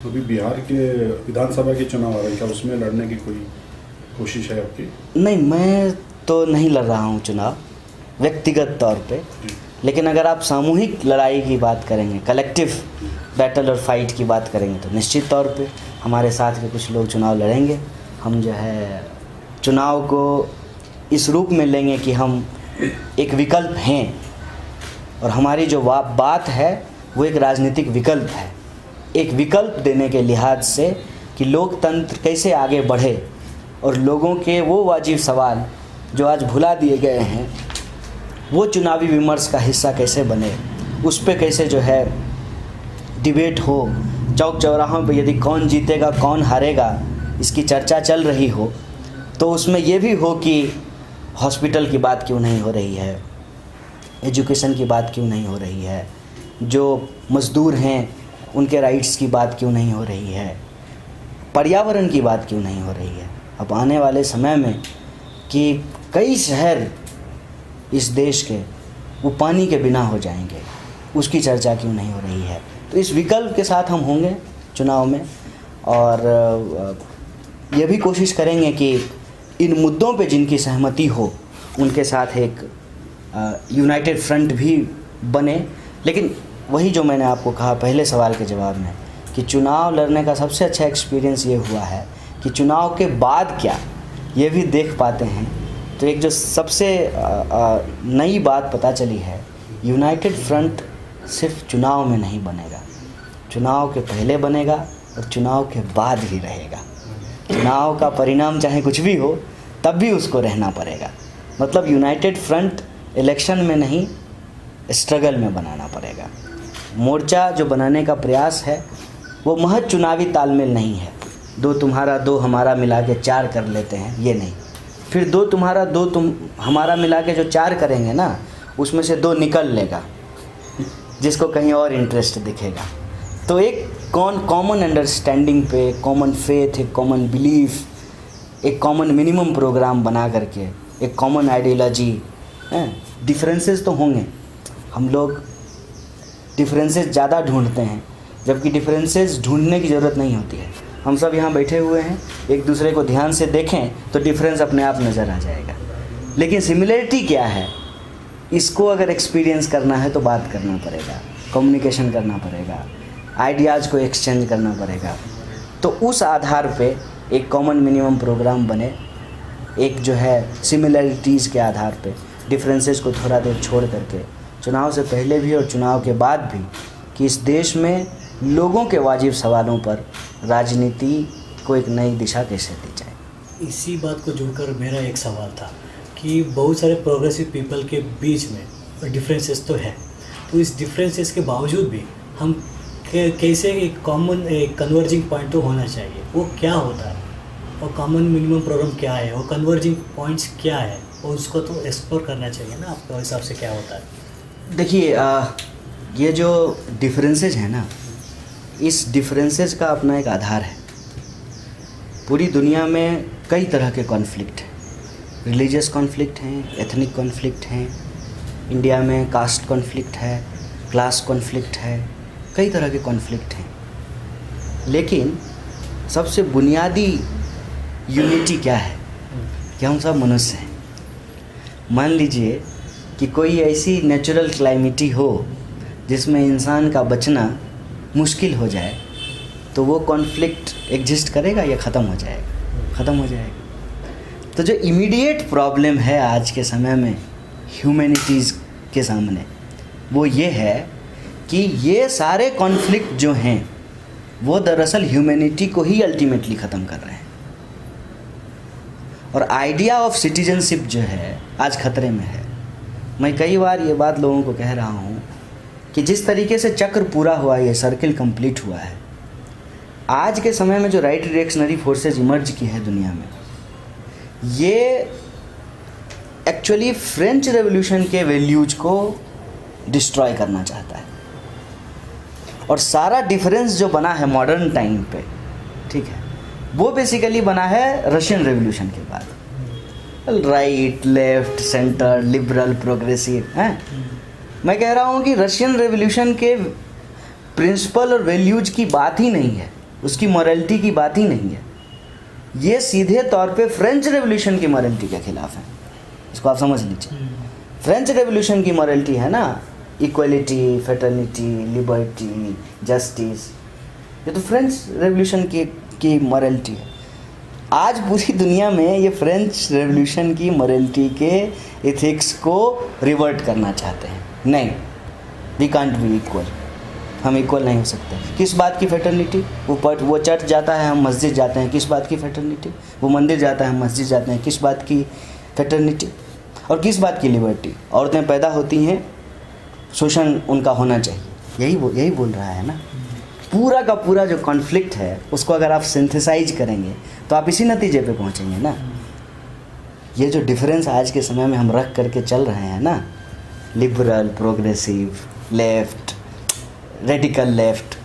तो अभी बिहार के विधानसभा के चुनाव आ रहे हैं, क्या उसमें लड़ने की कोई कोशिश है आपकी? नहीं, मैं तो नहीं लड़ रहा हूँ चुनाव व्यक्तिगत तौर पे। लेकिन अगर आप सामूहिक लड़ाई की बात करेंगे, कलेक्टिव बैटल और फाइट की बात करेंगे, तो निश्चित तौर पे हमारे साथ के कुछ लोग चुनाव लड़ेंगे। हम जो है चुनाव को इस रूप में लेंगे कि हम एक विकल्प हैं, और हमारी जो बात है वो एक राजनीतिक विकल्प है। एक विकल्प देने के लिहाज से कि लोकतंत्र कैसे आगे बढ़े और लोगों के वो वाजिब सवाल जो आज भुला दिए गए हैं वो चुनावी विमर्श का हिस्सा कैसे बने, उस पे कैसे जो है डिबेट हो, चौक चौराहों पे यदि कौन जीतेगा कौन हारेगा इसकी चर्चा चल रही हो, तो उसमें ये भी हो कि हॉस्पिटल की बात क्यों नहीं हो रही है, एजुकेशन की बात क्यों नहीं हो रही है, जो मज़दूर हैं उनके राइट्स की बात क्यों नहीं हो रही है, पर्यावरण की बात क्यों नहीं हो रही है। अब आने वाले समय में कि कई शहर इस देश के वो पानी के बिना हो जाएंगे, उसकी चर्चा क्यों नहीं हो रही है। तो इस विकल्प के साथ हम होंगे चुनाव में, और ये भी कोशिश करेंगे कि इन मुद्दों पे जिनकी सहमति हो उनके साथ एक यूनाइटेड फ्रंट भी बने। लेकिन वही जो मैंने आपको कहा पहले सवाल के जवाब में कि चुनाव लड़ने का सबसे अच्छा एक्सपीरियंस ये हुआ है कि चुनाव के बाद क्या ये भी देख पाते हैं। तो एक जो सबसे नई बात पता चली है, यूनाइटेड फ्रंट सिर्फ चुनाव में नहीं बनेगा, चुनाव के पहले बनेगा और चुनाव के बाद भी रहेगा। चुनाव का परिणाम चाहे कुछ भी हो तब भी उसको रहना पड़ेगा। मतलब यूनाइटेड फ्रंट इलेक्शन में नहीं, स्ट्रगल में बनाना पड़ेगा। मोर्चा जो बनाने का प्रयास है वो महज चुनावी तालमेल नहीं है, दो तुम्हारा दो हमारा मिला के चार कर लेते हैं, ये नहीं। फिर दो तुम्हारा दो तुम हमारा मिला के जो चार करेंगे ना, उसमें से दो निकल लेगा जिसको कहीं और इंटरेस्ट दिखेगा। तो एक कॉमन अंडरस्टैंडिंग पे, कॉमन फेथ, एक कॉमन बिलीफ, एक कॉमन मिनिमम प्रोग्राम बना करके, एक कॉमन आइडियोलॉजी है। डिफरेंसेस तो होंगे, हम लोग डिफरेंसेस ज़्यादा ढूंढते हैं, जबकि डिफरेंसेस ढूंढने की ज़रूरत नहीं होती है। हम सब यहाँ बैठे हुए हैं, एक दूसरे को ध्यान से देखें तो डिफरेंस अपने आप नज़र आ जाएगा। लेकिन सिमिलरिटी क्या है, इसको अगर एक्सपीरियंस करना है तो बात करना पड़ेगा, कम्युनिकेशन करना पड़ेगा, आइडियाज़ को एक्सचेंज करना पड़ेगा। तो उस आधार पे एक कॉमन मिनिमम प्रोग्राम बने, एक जो है सिमिलरिटीज़ के आधार पे डिफरेंसेस को थोड़ा देर छोड़ करके चुनाव से पहले भी और चुनाव के बाद भी कि इस देश में लोगों के वाजिब सवालों पर राजनीति को एक नई दिशा कैसे दी जाए। इसी बात को जोड़कर मेरा एक सवाल था कि बहुत सारे प्रोग्रेसिव पीपल के बीच में डिफरेंसेस तो है, तो इस डिफरेंसेस के बावजूद भी हम कैसे एक कॉमन एक कन्वर्जिंग पॉइंट तो होना चाहिए, वो क्या होता है, और कॉमन मिनिमम प्रोग्राम क्या है, और कन्वर्जिंग पॉइंट्स क्या है, और उसको तो एक्सप्लोर करना चाहिए ना। आपके हिसाब से क्या होता है? देखिए, ये जो डिफरेंसेज है ना, इस डिफरेंसेज का अपना एक आधार है। पूरी दुनिया में कई तरह के कॉन्फ्लिक्ट हैं, रिलीजियस कॉन्फ्लिक्ट हैं, एथनिक कॉन्फ्लिक्ट हैं, इंडिया में कास्ट कॉन्फ्लिक्ट है, क्लास कॉन्फ्लिक्ट है, कई तरह के कॉन्फ्लिक्ट हैं। लेकिन सबसे बुनियादी यूनिटी क्या है कि हम सब मनुष्य हैं। मान लीजिए कि कोई ऐसी नेचुरल क्लाइमिटी हो जिसमें इंसान का बचना मुश्किल हो जाए, तो वो कॉन्फ्लिक्ट एग्जिस्ट करेगा या ख़त्म हो जाएगा? ख़त्म हो जाएगा। तो जो इमीडिएट प्रॉब्लम है आज के समय में ह्यूमैनिटीज़ के सामने, वो ये है कि ये सारे कॉन्फ्लिक्ट जो हैं वो दरअसल ह्यूमैनिटी को ही अल्टीमेटली ख़त्म कर रहे हैं। और आइडिया ऑफ सिटीजनशिप जो है आज खतरे में है। मैं कई बार ये बात लोगों को कह रहा हूँ कि जिस तरीके से चक्र पूरा हुआ, ये सर्किल कंप्लीट हुआ है, आज के समय में जो राइट रिएक्शनरी फोर्सेस इमर्ज की है दुनिया में, ये एक्चुअली फ्रेंच रेवोल्यूशन के वैल्यूज को डिस्ट्रॉय करना चाहता है। और सारा डिफरेंस जो बना है मॉडर्न टाइम पे, ठीक है, वो बेसिकली बना है रशियन रेवोल्यूशन के बाद। Right, left, centre, liberal, progressive हैं। मैं कह रहा हूँ कि रशियन रेवोल्यूशन के प्रिंसिपल और वैल्यूज की बात ही नहीं है। उसकी मॉरलिटी की बात ही नहीं है। ये सीधे तौर पे फ्रेंच रेवोल्यूशन की मॉरलिटी के खिलाफ है, इसको आप समझ लीजिए। फ्रेंच रेवोल्यूशन की मॉरलिटी है ना, इक्वलिटी, फ्रेटर्निटी, लिबर्टी, जस्टिस, ये तो फ्रेंच रेवोल्यूशन की मॉरलिटी है। आज पूरी दुनिया में ये फ्रेंच रेवोल्यूशन की मॉरलिटी के एथिक्स को रिवर्ट करना चाहते हैं। नहीं, वी कांट बी इक्वल, हम इक्वल नहीं हो सकते। किस बात की फ्रेटर्निटी? वो चर्च जाता है, हम मस्जिद जाते हैं, किस बात की फ्रेटर्निटी? वो मंदिर जाता है, हम मस्जिद जाते हैं, किस बात की फ्रेटर्निटी? और किस बात की लिबर्टी? औरतें पैदा होती हैं, शोषण उनका होना चाहिए, यही बोल रहा है ना। पूरा का पूरा जो कॉन्फ्लिक्ट है उसको अगर आप सिंथेसाइज करेंगे तो आप इसी नतीजे पे पहुंचेंगे ना। ये जो डिफरेंस आज के समय में हम रख करके चल रहे हैं ना, liberal, progressive, left, radical left,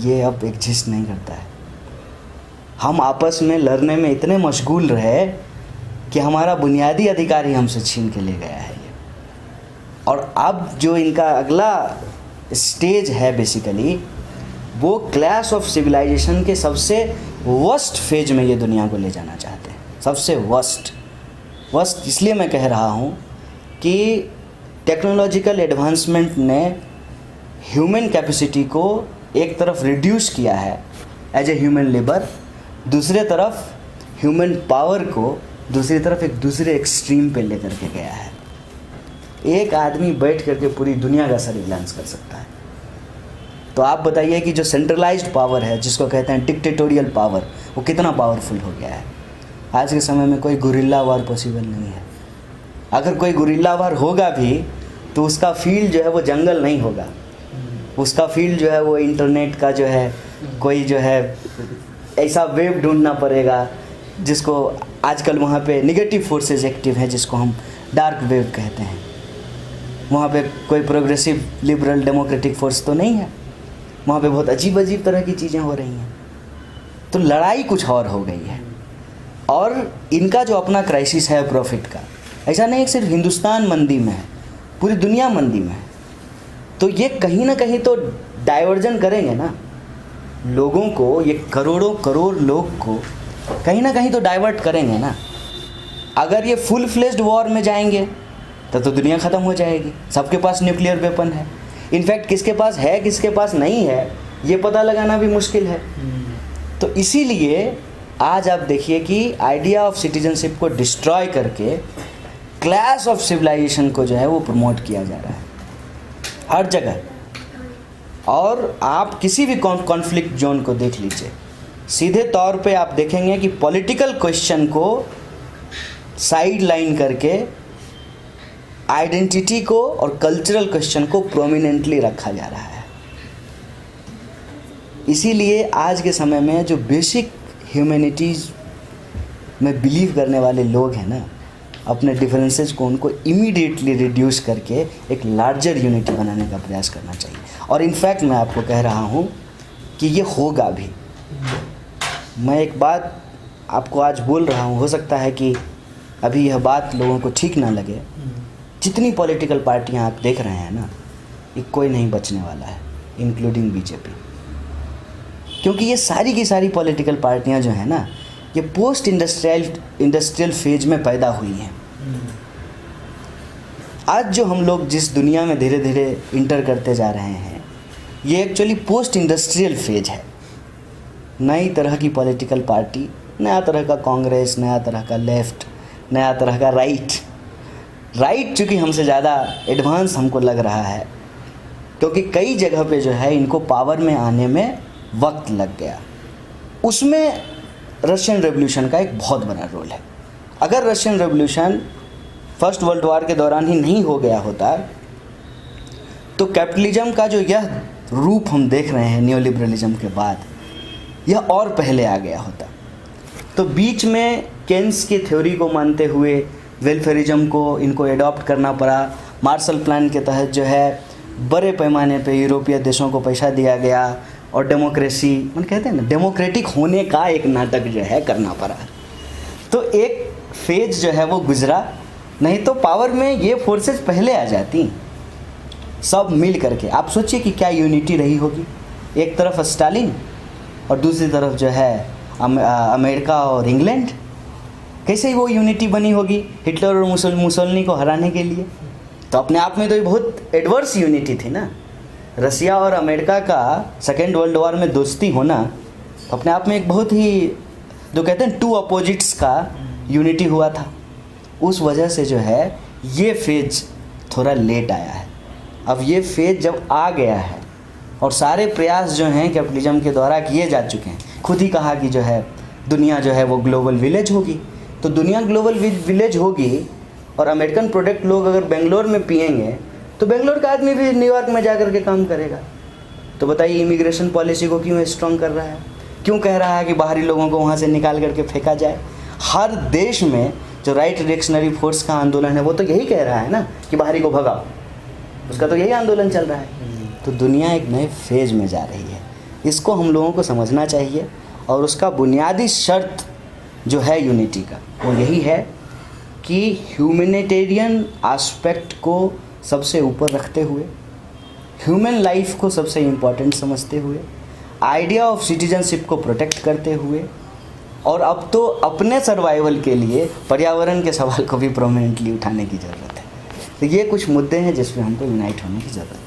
ये अब एग्जिस्ट नहीं करता है। हम आपस में लड़ने में इतने मशगूल रहे कि हमारा बुनियादी अधिकार ही हमसे छीन के ले गया है ये। और अब जो इनका अगला स्टेज है बेसिकली, वो क्लैश ऑफ सिविलाइजेशन के सबसे वर्स्ट फेज में ये दुनिया को ले जाना चाहते हैं। सबसे वर्स्ट इसलिए मैं कह रहा हूँ कि टेक्नोलॉजिकल एडवांसमेंट ने ह्यूमन कैपेसिटी को एक तरफ रिड्यूस किया है एज ए ह्यूमन लेबर, दूसरे तरफ ह्यूमन पावर को दूसरी तरफ एक दूसरे एक्सट्रीम पे लेकर के गया है। एक आदमी बैठ करके पूरी दुनिया का सर्विलांस कर सकता है। तो आप बताइए कि जो सेंट्रलाइज्ड पावर है, जिसको कहते हैं डिक्टेटोरियल पावर, वो कितना पावरफुल हो गया है। आज के समय में कोई गुरिल्ला वार पॉसिबल नहीं है। अगर कोई गुरिल्ला वार होगा भी तो उसका फील्ड जो है वो जंगल नहीं होगा, उसका फील्ड जो है वो इंटरनेट का जो है कोई जो है ऐसा वेव ढूंढना पड़ेगा जिसको आजकल वहाँ पे नेगेटिव फोर्सेस एक्टिव हैं, जिसको हम डार्क वेव कहते हैं। वहाँ पे कोई प्रोग्रेसिव, लिबरल, डेमोक्रेटिक फोर्स तो नहीं है। वहाँ पे बहुत अजीब तरह की चीज़ें हो रही हैं। तो लड़ाई कुछ और हो गई है। और इनका जो अपना क्राइसिस है प्रॉफिट का, ऐसा नहीं है सिर्फ हिंदुस्तान मंदी में है, पूरी दुनिया मंदी में है। तो ये कहीं ना कहीं तो डाइवर्जन करेंगे ना लोगों को, ये करोड़ों करोड़ लोग को कहीं ना कहीं तो डाइवर्ट करेंगे ना। अगर ये फुल फ्लेज्ड वॉर में जाएंगे तो दुनिया ख़त्म हो जाएगी। सबके पास न्यूक्लियर वेपन है। इनफैक्ट किसके पास है किसके पास नहीं है ये पता लगाना भी मुश्किल है। तो इसीलिए आज आप देखिए कि आइडिया ऑफ सिटीजनशिप को डिस्ट्रॉय करके क्लास ऑफ सिविलाइजेशन को जो है वो प्रमोट किया जा रहा है हर जगह। और आप किसी भी कॉन्फ्लिक्ट जोन को देख लीजिए, सीधे तौर पे आप देखेंगे कि पॉलिटिकल क्वेश्चन को साइड लाइन करके आइडेंटिटी को और कल्चरल क्वेश्चन को प्रोमिनेंटली रखा जा रहा है। इसीलिए आज के समय में जो बेसिक ह्यूमैनिटीज़ में बिलीव करने वाले लोग हैं ना, अपने डिफरेंसेस को उनको इमीडिएटली रिड्यूस करके एक लार्जर यूनिटी बनाने का प्रयास करना चाहिए। और इनफैक्ट मैं आपको कह रहा हूँ कि ये होगा भी। मैं एक बात आपको आज बोल रहा हूँ, हो सकता है कि अभी यह बात लोगों को ठीक ना लगे। जितनी पॉलिटिकल पार्टियां आप देख रहे हैं ना, ये कोई नहीं बचने वाला है, इंक्लूडिंग बीजेपी। क्योंकि ये सारी की सारी पॉलिटिकल पार्टियां जो हैं ना, ये पोस्ट इंडस्ट्रियल फेज में पैदा हुई हैं। आज जो हम लोग जिस दुनिया में धीरे धीरे इंटर करते जा रहे हैं, ये एक्चुअली पोस्ट इंडस्ट्रियल फेज है। नई तरह की पॉलिटिकल पार्टी, नया तरह का कांग्रेस, नया तरह का लेफ्ट, नया तरह का राइट चूँकि हमसे ज़्यादा एडवांस हमको लग रहा है, क्योंकि कई जगह पे जो है इनको पावर में आने में वक्त लग गया। उसमें रशियन रेवोल्यूशन का एक बहुत बड़ा रोल है। अगर Russian revolution first world war के दौरान ही नहीं हो गया होता तो कैपिटलिज्म का जो यह रूप हम देख रहे हैं न्यू लिबरलिज्म के बाद, यह और पहले आ गया होता। तो बीच में केन्स की थ्योरी को मानते हुए वेलफेयरिज्म को इनको एडॉप्ट करना पड़ा। मार्शल प्लान के तहत जो है बड़े पैमाने पे यूरोपीय देशों को पैसा दिया गया और डेमोक्रेसी, मन कहते हैं ना, डेमोक्रेटिक होने का एक नाटक जो है करना पड़ा। तो एक फेज जो है वो गुजरा, नहीं तो पावर में ये फोर्सेस पहले आ जाती सब मिल करके। आप सोचिए कि क्या यूनिटी रही होगी। एक तरफ स्टालिन और दूसरी तरफ जो है अमेरिका और इंग्लैंड, कैसे ही वो यूनिटी बनी होगी हिटलर और मुसोलिनी को हराने के लिए? तो अपने आप में तो ये बहुत एडवर्स यूनिटी थी ना। रसिया और अमेरिका का सेकेंड वर्ल्ड वॉर में दोस्ती होना तो अपने आप में एक बहुत ही, जो कहते हैं टू अपोजिट्स का यूनिटी हुआ था। उस वजह से जो है ये फेज थोड़ा लेट आया है। अब ये फेज जब आ गया है और सारे प्रयास जो हैं कैपिटलिज्म के द्वारा किए जा चुके हैं, खुद ही कहा कि जो है दुनिया जो है वो ग्लोबल विलेज होगी, तो दुनिया ग्लोबल विलेज होगी और अमेरिकन प्रोडक्ट लोग अगर बेंगलोर में पिएंगे तो बेंगलोर का आदमी भी न्यूयॉर्क में जा कर के काम करेगा। तो बताइए इमिग्रेशन पॉलिसी को क्यों स्ट्रॉन्ग कर रहा है, क्यों कह रहा है कि बाहरी लोगों को वहाँ से निकाल करके फेंका जाए? हर देश में जो राइट रिएक्शनरी फोर्स का आंदोलन है वो तो यही कह रहा है ना कि बाहरी को भगाओ, उसका तो यही आंदोलन चल रहा है। तो दुनिया एक नए फेज में जा रही है, इसको हम लोगों को समझना चाहिए। और उसका बुनियादी शर्त जो है यूनिटी का वो यही है कि ह्यूमैनिटेरियन एस्पेक्ट को सबसे ऊपर रखते हुए, ह्यूमन लाइफ को सबसे इम्पोर्टेंट समझते हुए, आइडिया ऑफ सिटीजनशिप को प्रोटेक्ट करते हुए, और अब तो अपने सर्वाइवल के लिए पर्यावरण के सवाल को भी प्रोमिनेंटली उठाने की ज़रूरत है। तो ये कुछ मुद्दे हैं जिस पे हमको यूनाइट होने की ज़रूरत है।